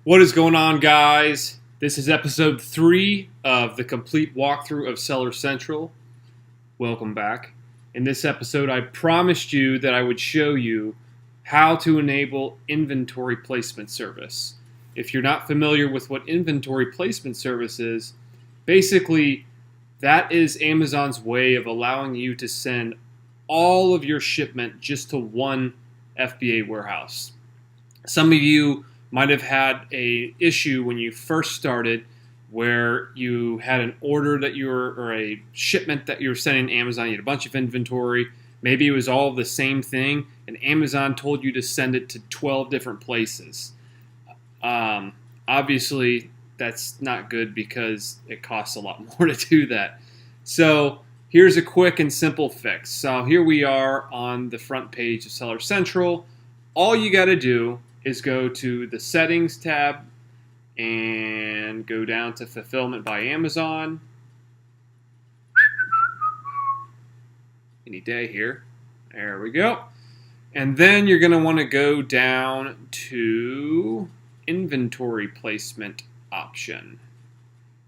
What is going on, guys? This is episode 3 of the complete walkthrough of Seller Central. Welcome back. In this episode, I promised you that I would show you how to enable inventory placement service. If you're not familiar with what inventory placement service is, basically that is Amazon's way of allowing you to send all of your shipment just to one FBA warehouse. Some of you might have had a issue when you first started where you had an order that or a shipment that you were sending to Amazon. You had a bunch of inventory. Maybe it was all the same thing, and Amazon told you to send it to 12 different places. Obviously, that's not good because it costs a lot more to do that. So here's a quick and simple fix. So here we are on the front page of Seller Central. All you got to do is go to the Settings tab and go down to Fulfillment by Amazon. Any day here. There we go. And then you're going to want to go down to Inventory Placement option.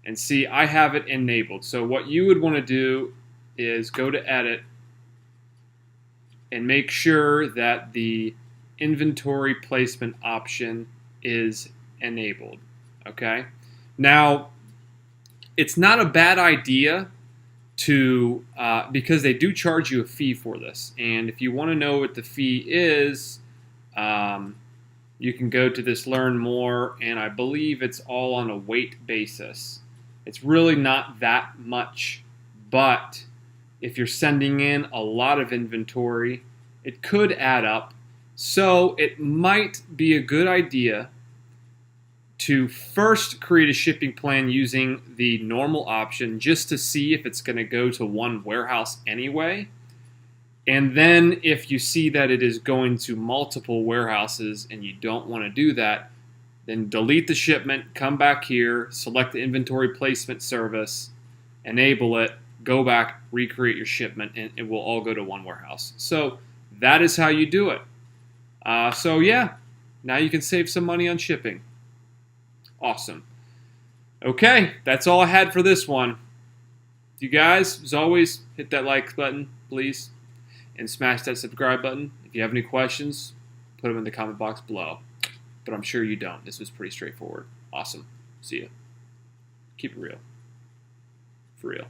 And see, I have it enabled. So what you would want to do is go to Edit and make sure that the inventory placement option is enabled. Okay. Now, it's not a bad idea to because they do charge you a fee for this. And if you want to know what the fee is, you can go to this Learn More, and I believe it's all on a weight basis. It's really not that much, but if you're sending in a lot of inventory, it could add up. So it might be a good idea to first create a shipping plan using the normal option just to see if it's going to go to one warehouse anyway. And then if you see that it is going to multiple warehouses and you don't want to do that, then delete the shipment, come back here, select the inventory placement service, enable it, go back, recreate your shipment, and it will all go to one warehouse. So that is how you do it. So yeah, now you can save some money on shipping. Awesome. Okay, that's all I had for this one. You guys, as always, hit that like button, please, and smash that subscribe button. If you have any questions, put them in the comment box below. But I'm sure you don't. This was pretty straightforward. Awesome. See ya. Keep it real. For real.